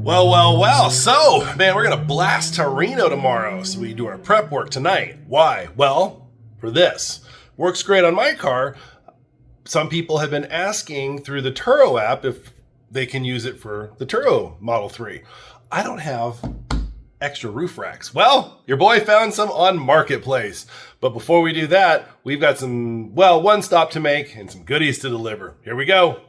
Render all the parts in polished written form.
Well. So, man, we're going to blast to Reno tomorrow. So we do our prep work tonight. Why? Well, for this. Works great on my car. Some people have been asking through the Turo app if they can use it for the Turo Model 3. I don't have extra roof racks. Well, your boy found some on Marketplace. But before we do that, we've got one stop to make and some goodies to deliver. Here we go.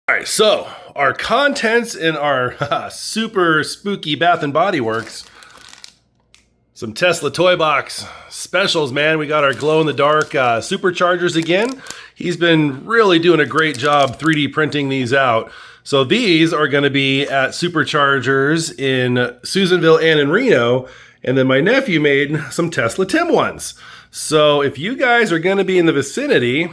All right, so our contents in our super spooky Bath and Body Works. Some Tesla toy box specials, man. We got our glow-in-the-dark superchargers again. He's been really doing a great job 3D printing these out. So these are going to be at superchargers in Susanville and in Reno. And then my nephew made some Tesla Tim ones. So if you guys are going to be in the vicinity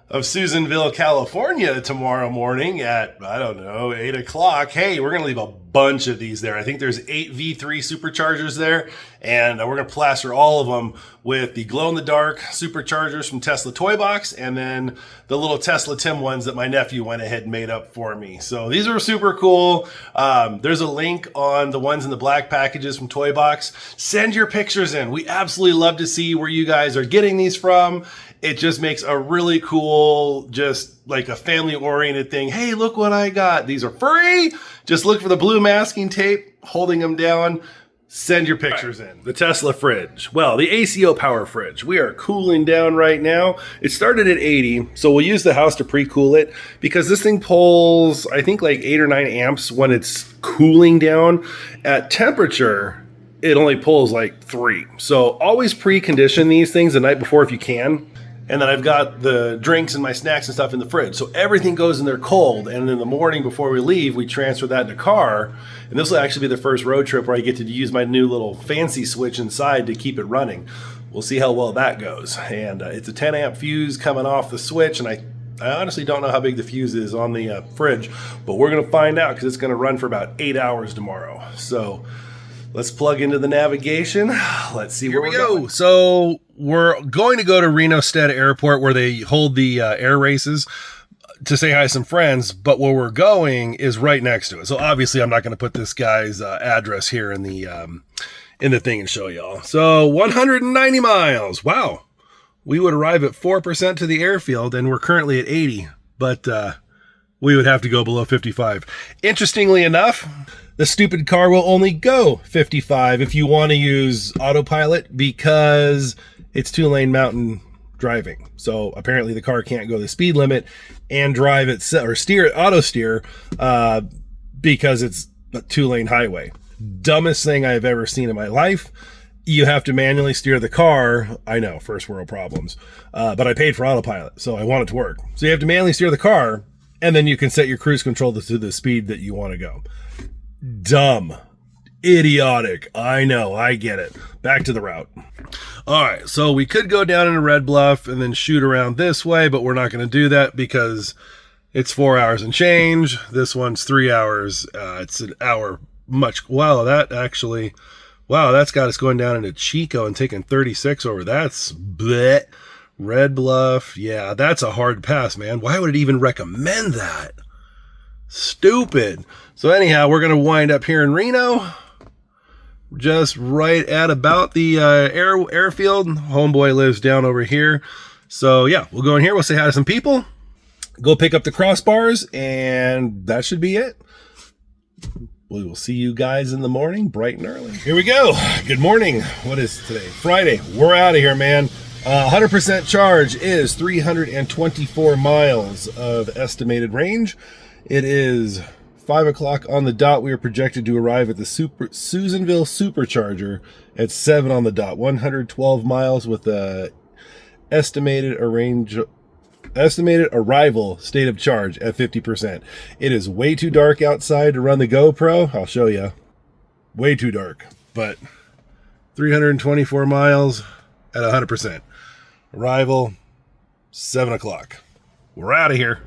of Susanville, California tomorrow morning at, 8 o'clock. Hey, we're going to leave a bunch of these there. I think there's 8 V3 superchargers there, and we're going to plaster all of them with the glow-in-the-dark superchargers from Tesla Toy Box, and then the little Tesla Tim ones that my nephew went ahead and made up for me. So these are super cool. There's a link on the ones in the black packages from Toy Box. Send your pictures in. We absolutely love to see where you guys are getting these from. It just makes a really cool, just like a family-oriented thing. Hey, look what I got. These are free. Just look for the blue masking tape, holding them down. Send your pictures in. The Tesla fridge. Well, the ACO power fridge. We are cooling down right now. It started at 80, so we'll use the house to pre-cool it because this thing pulls, I think, like 8 or 9 amps when it's cooling down. At temperature, it only pulls like 3. So always pre-condition these things the night before if you can. And then I've got the drinks and my snacks and stuff in the fridge. So everything goes in there cold. And in the morning before we leave, we transfer that in the car. And this will actually be the first road trip where I get to use my new little fancy switch inside to keep it running. We'll see how well that goes. And it's a 10 amp fuse coming off the switch. And I honestly don't know how big the fuse is on the fridge. But we're going to find out because it's going to run for about 8 hours tomorrow. So let's plug into the navigation. Let's see where we go. So we're going to go to Reno Stead Airport where they hold the air races to say hi to some friends. But where we're going is right next to it. So obviously I'm not going to put this guy's address here in the thing and show y'all. So 190 miles. Wow. We would arrive at 4% to the airfield and we're currently at 80. But we would have to go below 55. Interestingly enough, the stupid car will only go 55 if you want to use autopilot because it's 2-lane mountain driving. So apparently the car can't go the speed limit and drive it or auto steer because it's a 2-lane highway. Dumbest thing I've ever seen in my life. You have to manually steer the car. I know, first world problems. But I paid for autopilot, so I want it to work. So you have to manually steer the car, and then you can set your cruise control to the speed that you want to go. Dumb. Idiotic. I know. I get it. Back to the route. All right. So we could go down into Red Bluff and then shoot around this way, but we're not going to do that because it's 4 hours and change. This one's 3 hours. It's an hour much. Wow. That's got us going down into Chico and taking 36 over. That's bleh. Red Bluff. Yeah, that's a hard pass, man. Why would it even recommend that? Stupid. So anyhow, we're going to wind up here in Reno, just right at about the airfield. Homeboy lives down over here. So yeah, we'll go in here. We'll say hi to some people, go pick up the crossbars, and that should be it. We will see you guys in the morning, bright and early. Here we go. Good morning. What is today? Friday. We're out of here, man. 100% charge is 324 miles of estimated range. It is 5 o'clock on the dot. We are projected to arrive at the Susanville Supercharger at 7 on the dot. 112 miles with a estimated arrival state of charge at 50%. It is way too dark outside to run the GoPro. I'll show you. Way too dark, but 324 miles at 100%. Arrival 7 o'clock. We're out of here.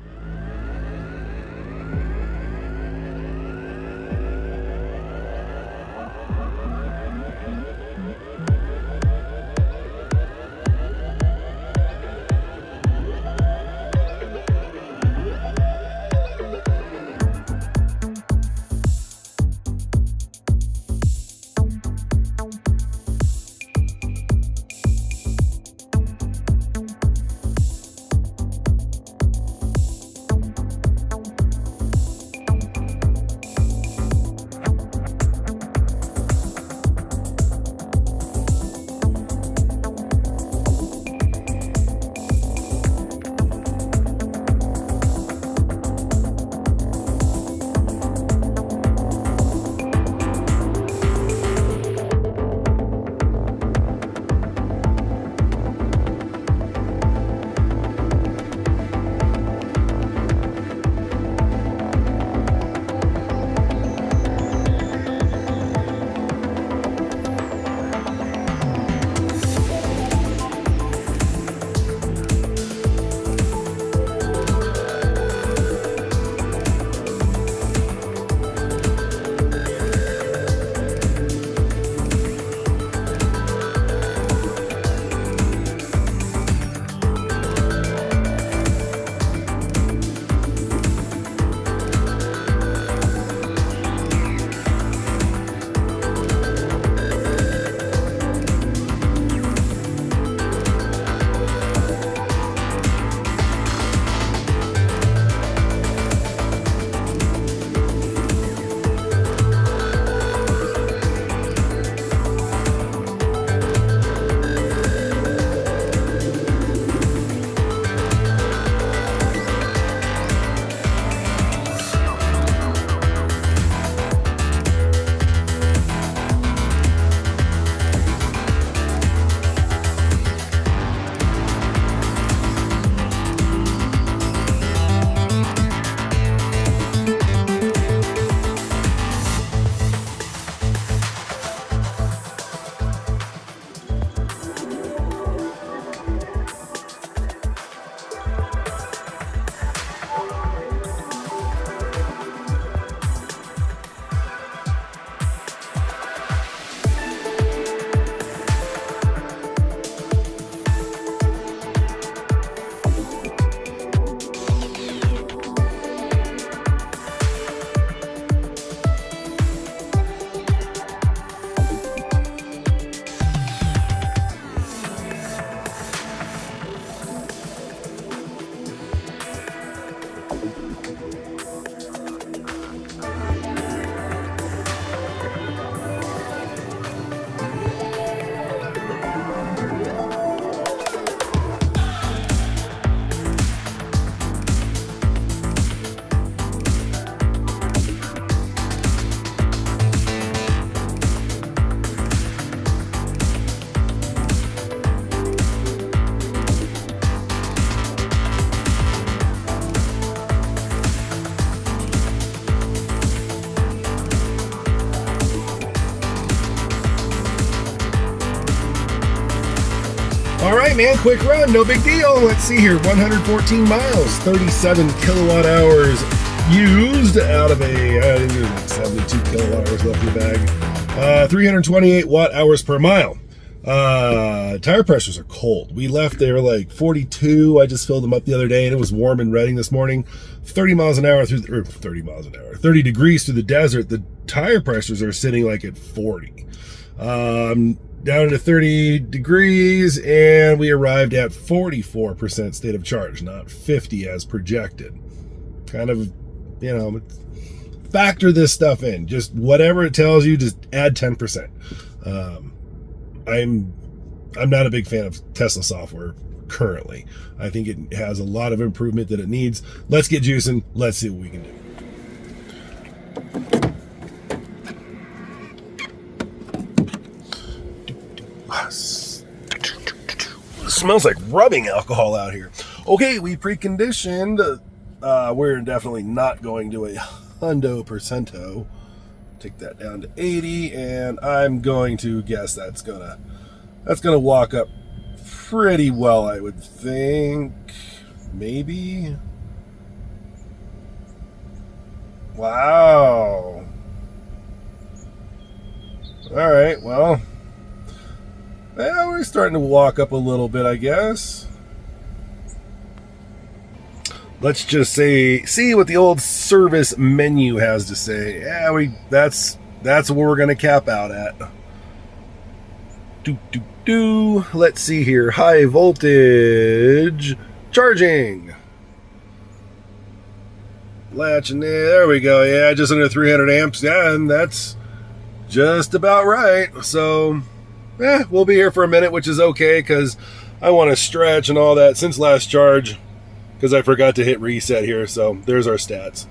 man, quick run, no big deal. Let's see here, 114 miles, 37 kilowatt hours used out of a 72 kilowatt hours left in the bag. 328 watt hours per mile. Tire pressures are cold. We left, they were like 42. I just filled them up the other day and it was warm and Redding this morning. 30 miles an hour through, 30 degrees through the desert. The tire pressures are sitting like at 40. Down to 30 degrees and we arrived at 44% state of charge, not 50 as projected. Kind of, you know, factor this stuff in. Just whatever it tells you, just add 10%. I'm not a big fan of Tesla software currently. I think it has a lot of improvement that it needs. Let's get juicing. Let's see what we can do. It smells like rubbing alcohol out here. Okay, we preconditioned. We're definitely not going to a hundo percento. Take that down to 80, and I'm going to guess that's gonna walk up pretty well, I would think. Maybe. Wow. All right, well, yeah, we're starting to walk up a little bit, I guess. Let's just see what the old service menu has to say. Yeah, that's what we're gonna cap out at. Let's see here. High voltage charging. Latch in there we go. Yeah, just under 300 amps. Yeah, and that's just about right. So, we'll be here for a minute, which is okay because I want to stretch and all that since last charge. Because I forgot to hit reset here, so there's our stats.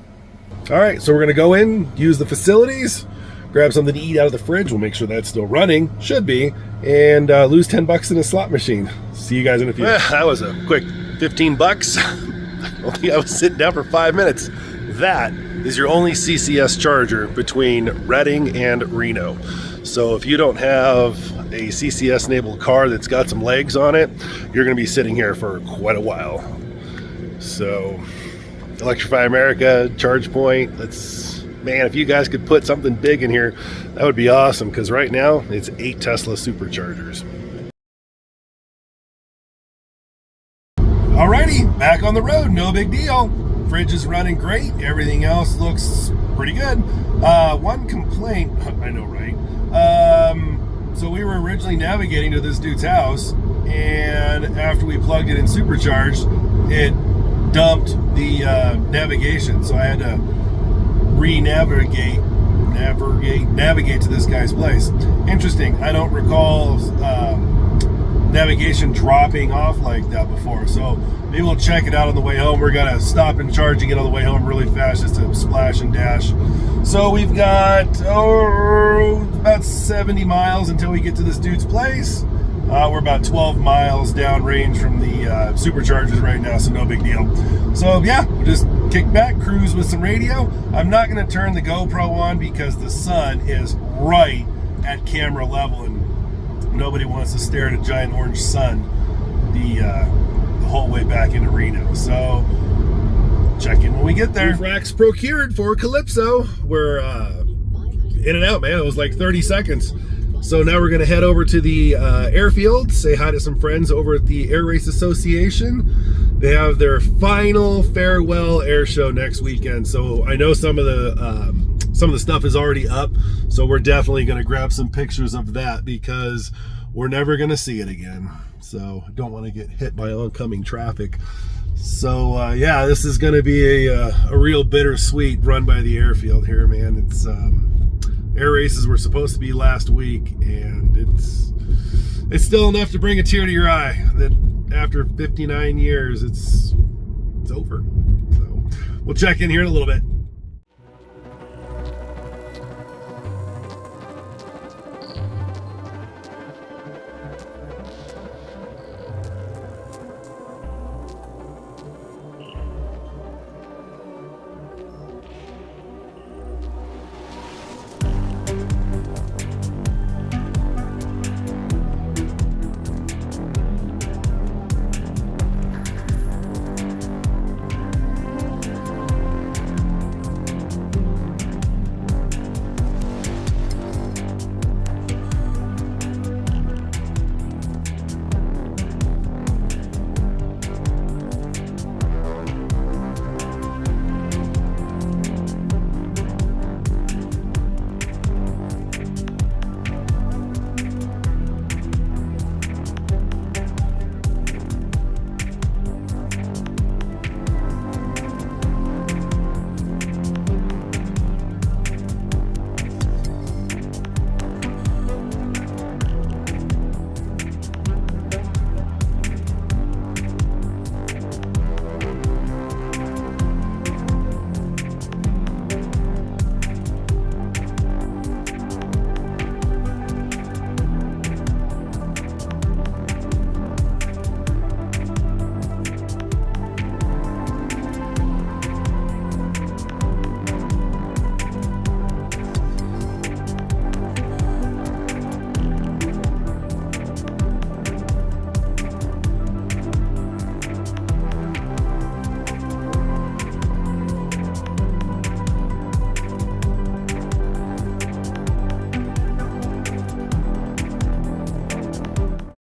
All right, so we're gonna go in, use the facilities, grab something to eat out of the fridge. We'll make sure that's still running, should be, and lose 10 bucks in a slot machine. See you guys in a few. That was a quick 15 bucks. I was sitting down for 5 minutes. That is your only CCS charger between Redding and Reno. So if you don't have a CCS enabled car that's got some legs on it, you're gonna be sitting here for quite a while. So, Electrify America, Charge Point, man, if you guys could put something big in here, that would be awesome, because right now, it's 8 Tesla superchargers. Alrighty, back on the road, no big deal. Fridge is running great, everything else looks pretty good. One complaint, I know, right? So we were originally navigating to this dude's house, and after we plugged it in supercharged, it dumped the navigation, so I had to navigate to this guy's place. Interesting. I don't recall navigation dropping off like that before, so maybe we'll check it out on the way home. We're gonna stop and charging it on the way home really fast just to splash and dash. So we've got about 70 miles until we get to this dude's place. We're about 12 miles downrange from the superchargers right now, so no big deal. So yeah, we'll just kick back, cruise with some radio. I'm not going to turn the GoPro on because the sun is right at camera level, and nobody wants to stare at a giant orange sun the whole way back into Reno. So check in when we get there. Racks procured for Calypso. We're in and out, man. It was like 30 seconds. So now we're going to head over to the airfield, say hi to some friends over at the Air Race Association. They have their final farewell air show next weekend. So I know some of the stuff is already up. So we're definitely going to grab some pictures of that because we're never going to see it again. So don't want to get hit by oncoming traffic. So yeah, this is going to be a real bittersweet run by the airfield here, man. It's air races were supposed to be last week, and it's still enough to bring a tear to your eye that after 59 years, it's over. So we'll check in here in a little bit.